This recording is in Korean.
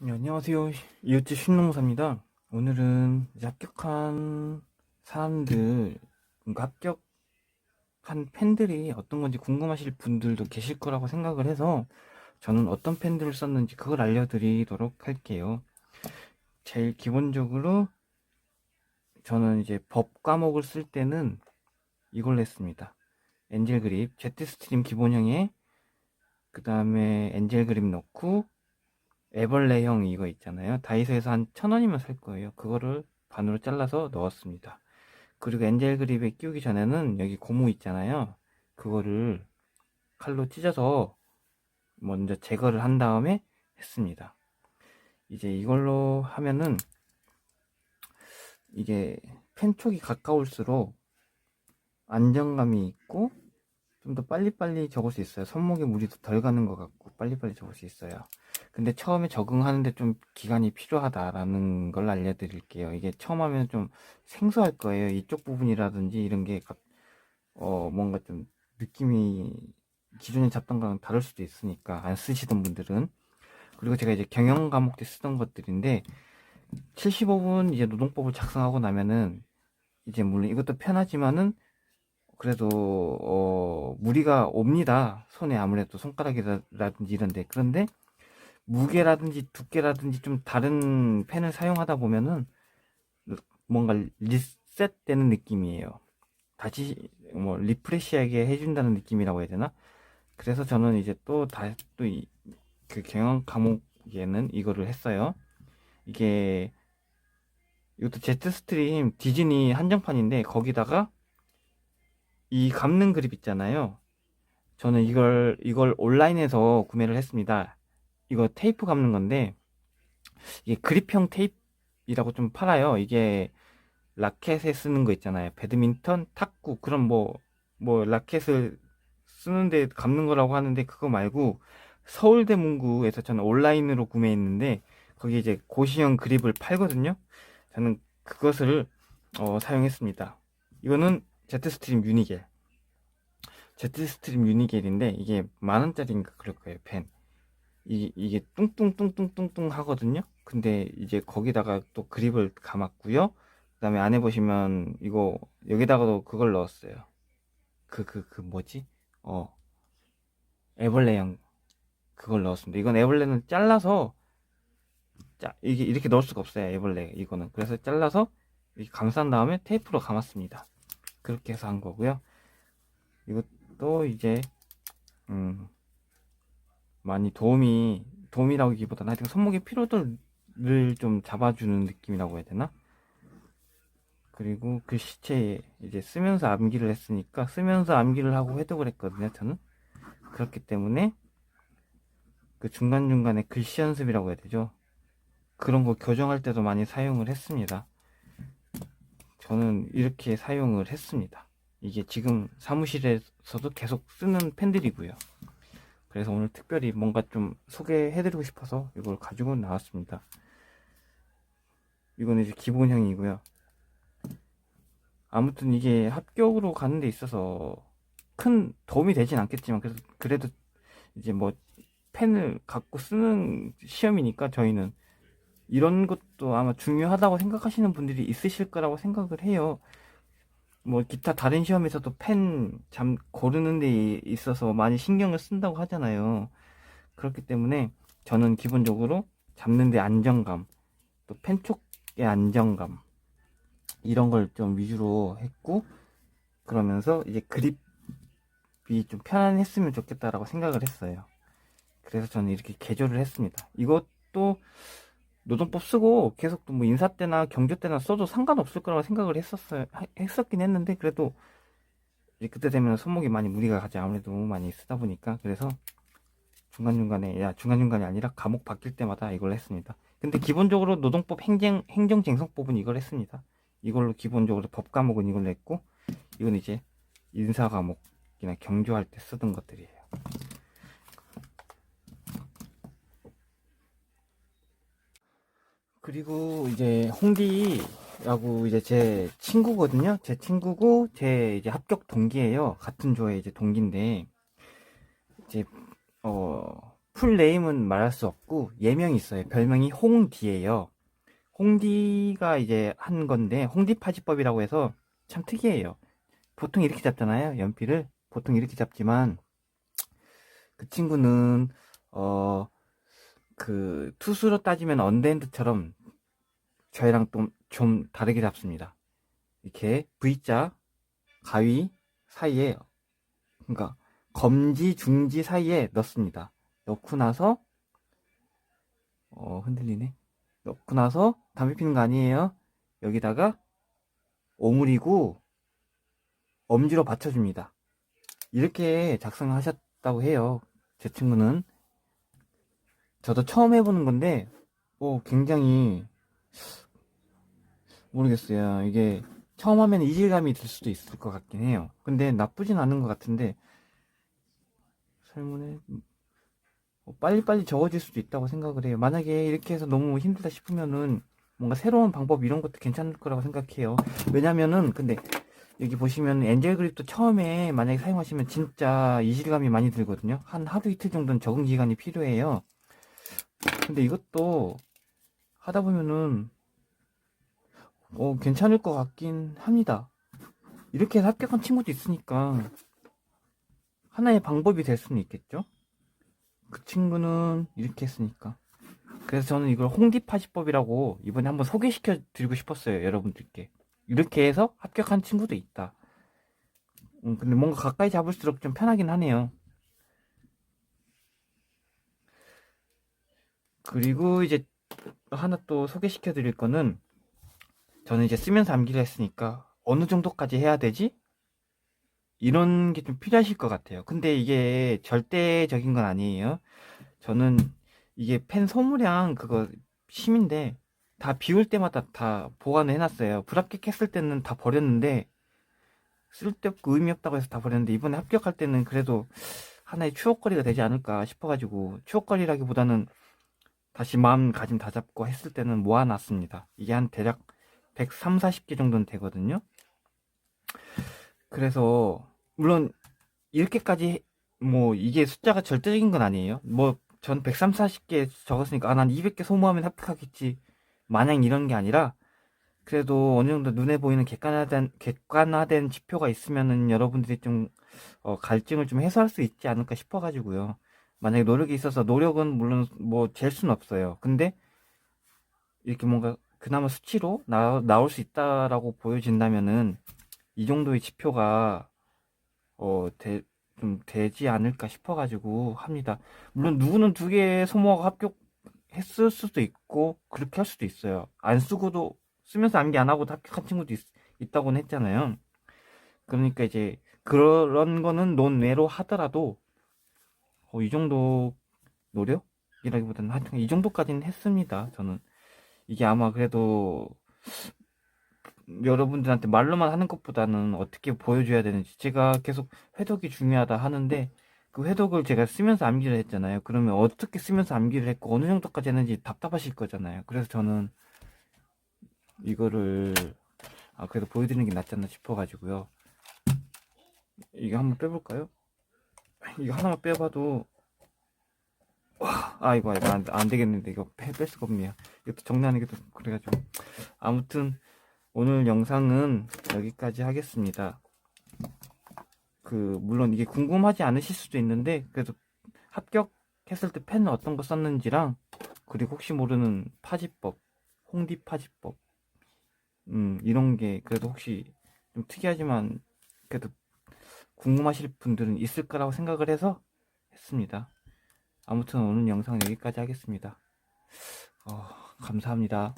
네, 안녕하세요. 이웃집 신농사입니다. 오늘은 이제 합격한 사람들, 그러니까 합격한 펜들이 어떤 건지 궁금하실 분들도 계실 거라고 생각을 해서 저는 어떤 펜들을 썼는지 그걸 알려드리도록 할게요. 제일 기본적으로 저는 이제 법 과목을 쓸 때는 이걸 냈습니다. 엔젤 그립, 제트 스트림 기본형에 그 다음에 엔젤 그립 넣고 애벌레형 이거 있잖아요. 다이소에서 한 1,000원이면 살 거예요. 그거를 반으로 잘라서 넣었습니다. 그리고 엔젤 그립에 끼우기 전에는 여기 고무 있잖아요. 그거를 칼로 찢어서 먼저 제거를 한 다음에 했습니다. 이제 이걸로 하면은 이게 펜 촉이 가까울수록 안정감이 있고 좀 더 빨리빨리 적을 수 있어요. 손목에 무리도 덜 가는 것 같고 빨리빨리 적을 수 있어요. 근데 처음에 적응하는데 좀 기간이 필요하다라는 걸 알려드릴게요. 이게 처음 하면 좀 생소할 거예요. 이쪽 부분이라든지 이런 게 뭔가 좀 느낌이 기존에 잡던 거랑 다를 수도 있으니까 안 쓰시던 분들은. 그리고 제가 이제 경영 과목 때 쓰던 것들인데 75분 이제 노동법을 작성하고 나면은 이제 물론 이것도 편하지만은 그래도 무리가 옵니다. 손에 아무래도 손가락이라든지 이런데. 그런데 무게라든지 두께라든지 좀 다른 펜을 사용하다 보면은 뭔가 리셋되는 느낌이에요. 다시 뭐 리프레시하게 해준다는 느낌이라고 해야 되나? 그래서 저는 이제 그 경영 과목에는 이거를 했어요. 이게 이것도 제트스트림 디즈니 한정판인데 거기다가 이 감는 그립 있잖아요. 저는 이걸 온라인에서 구매를 했습니다. 이거 테이프 감는 건데 이게 그립형 테이프이라고 좀 팔아요. 이게 라켓에 쓰는 거 있잖아요. 배드민턴, 탁구 그런 뭐 라켓을 쓰는데 감는 거라고 하는데 그거 말고 서울대 문구에서 저는 온라인으로 구매했는데 거기 이제 고시형 그립을 팔거든요. 저는 그것을 사용했습니다. 이거는 제트스트림 유니겔. 제트스트림 유니겔인데 이게 10,000원짜리인가 그럴 거예요. 펜. 이게 뚱뚱뚱뚱뚱뚱 하거든요. 근데 이제 거기다가 또 그립을 감았고요. 그 다음에 안에 보시면 이거 여기다가도 그걸 넣었어요. 그 뭐지? 어 애벌레형 그걸 넣었습니다. 이건 애벌레는 잘라서 이게 이렇게 넣을 수가 없어요. 애벌레 이거는 그래서 잘라서 이렇게 감싼 다음에 테이프로 감았습니다. 그렇게 해서 한 거고요. 이것도 이제 음 많이 도움이라기보다는 하여튼 손목의 피로도를 좀 잡아주는 느낌이라고 해야 되나? 그리고 글씨체에 이제 쓰면서 암기를 했으니까 쓰면서 암기를 하고 해독을 했거든요. 저는 그렇기 때문에 그 중간중간에 글씨 연습이라고 해야 되죠. 그런 거 교정할 때도 많이 사용을 했습니다. 저는 이렇게 사용을 했습니다. 이게 지금 사무실에서도 계속 쓰는 펜들이고요. 그래서 오늘 특별히 뭔가 좀 소개해드리고 싶어서 이걸 가지고 나왔습니다. 이거는 이제 기본형이고요. 아무튼 이게 합격으로 가는 데 있어서 큰 도움이 되진 않겠지만 그래도 이제 뭐 펜을 갖고 쓰는 시험이니까 저희는 이런 것도 아마 중요하다고 생각하시는 분들이 있으실 거라고 생각을 해요. 뭐 기타 다른 시험에서도 펜 고르는 데 있어서 많이 신경을 쓴다고 하잖아요. 그렇기 때문에 저는 기본적으로 잡는 데 안정감, 또 펜 촉의 안정감 이런 걸 좀 위주로 했고 그러면서 이제 그립이 좀 편안했으면 좋겠다라고 생각을 했어요. 그래서 저는 이렇게 개조를 했습니다. 이것도 노동법 쓰고 계속 뭐 인사 때나 경조 때나 써도 상관없을 거라고 생각을 했었긴 했는데 그래도 이제 그때 되면 손목이 많이 무리가 가지 아무래도 많이 쓰다 보니까 그래서 중간중간이 아니라 과목 바뀔 때마다 이걸 했습니다. 근데 기본적으로 노동법 행정쟁성법은 이걸 했습니다. 이걸로 기본적으로 법 과목은 이걸로 했고 이건 이제 인사 과목이나 경조할 때 쓰던 것들이에요. 그리고 이제 홍디라고 이제 제 친구거든요. 제 친구고 제 이제 합격 동기예요. 같은 조에 이제 동기인데 이제 풀 네임은 말할 수 없고 예명이 있어요. 별명이 홍디예요. 홍디가 이제 한 건데 홍디 파지법이라고 해서 참 특이해요. 보통 이렇게 잡잖아요. 연필을 보통 이렇게 잡지만 그 친구는 그 투수로 따지면 언더핸드처럼 저희랑 또 좀 다르게 잡습니다. 이렇게 V자 가위 사이에, 그러니까 검지 중지 사이에 넣습니다. 넣고 나서 흔들리네. 넣고 나서 담배 피는 거 아니에요. 여기다가 오므리고 엄지로 받쳐줍니다. 이렇게 작성하셨다고 해요. 제 친구는. 저도 처음 해보는 건데 굉장히 모르겠어요. 이게 처음 하면 이질감이 들 수도 있을 것 같긴 해요. 근데 나쁘진 않은 것 같은데 설문에 빨리빨리 적어질 수도 있다고 생각을 해요. 만약에 이렇게 해서 너무 힘들다 싶으면은 뭔가 새로운 방법 이런 것도 괜찮을 거라고 생각해요. 왜냐면은 근데 여기 보시면 엔젤 그립도 처음에 만약에 사용하시면 진짜 이질감이 많이 들거든요. 한 하루 이틀 정도는 적응 기간이 필요해요. 근데 이것도 하다 보면은 괜찮을 것 같긴 합니다. 이렇게 해서 합격한 친구도 있으니까 하나의 방법이 될 수는 있겠죠. 그 친구는 이렇게 했으니까. 그래서 저는 이걸 홍디파지법이라고 이번에 한번 소개시켜 드리고 싶었어요, 여러분들께. 이렇게 해서 합격한 친구도 있다. 근데 뭔가 가까이 잡을수록 좀 편하긴 하네요. 그리고 이제 하나 또 소개시켜 드릴 거는, 저는 이제 쓰면서 암기를 했으니까 어느 정도까지 해야 되지? 이런 게 좀 필요하실 것 같아요. 근데 이게 절대적인 건 아니에요. 저는 이게 펜 소모량 그거 심인데 다 비울 때마다 다 보관을 해놨어요. 불합격했을 때는 다 버렸는데, 쓸데없고 의미 없다고 해서 다 버렸는데, 이번에 합격할 때는 그래도 하나의 추억거리가 되지 않을까 싶어가지고, 추억거리라기보다는 다시 마음가짐 다잡고 했을 때는 모아놨습니다. 이게 한 대략 130, 40개 정도는 되거든요. 그래서 물론 이렇게까지 뭐 이게 숫자가 절대적인 건 아니에요. 뭐 전 130, 40개 적었으니까 난 200개 소모하면 합격하겠지 마냥 이런 게 아니라, 그래도 어느 정도 눈에 보이는 객관화된 지표가 있으면은 여러분들이 좀 갈증을 좀 해소할 수 있지 않을까 싶어가지고요. 만약에 노력이 있어서, 노력은 물론 뭐 잴 수는 없어요. 근데 이렇게 뭔가 그나마 수치로 나올 수 있다라고 보여진다면은 이 정도의 지표가 좀 되지 않을까 싶어가지고 합니다. 물론 누구는 2개 소모하고 합격했을 수도 있고 그렇게 할 수도 있어요. 안 쓰고도, 쓰면서 암기 안 하고도 합격한 친구도 있다고는 했잖아요. 그러니까 이제 그런 거는 논외로 하더라도 이 정도 노력이라기보다는 하여튼 이 정도까지는 했습니다. 저는 이게 아마 그래도 여러분들한테 말로만 하는 것보다는 어떻게 보여줘야 되는지, 제가 계속 회독이 중요하다 하는데 그 회독을 제가 쓰면서 암기를 했잖아요. 그러면 어떻게 쓰면서 암기를 했고 어느 정도까지 했는지 답답하실 거잖아요. 그래서 저는 이거를 그래도 보여드리는 게 낫지 않나 싶어가지고요. 이거 한번 빼볼까요? 이거 하나만 빼봐도 이거 안 되겠는데, 이거 뺄 수가 없네요. 이것도 정리하는 게 또 그래가지고. 아무튼 오늘 영상은 여기까지 하겠습니다. 물론 이게 궁금하지 않으실 수도 있는데, 그래도 합격했을 때 펜은 어떤 거 썼는지랑, 그리고 혹시 모르는 파지법, 홍디 파지법, 이런 게 그래도 혹시 좀 특이하지만 그래도 궁금하실 분들은 있을 거라고 생각을 해서 했습니다. 아무튼 오늘 영상 여기까지 하겠습니다. 감사합니다.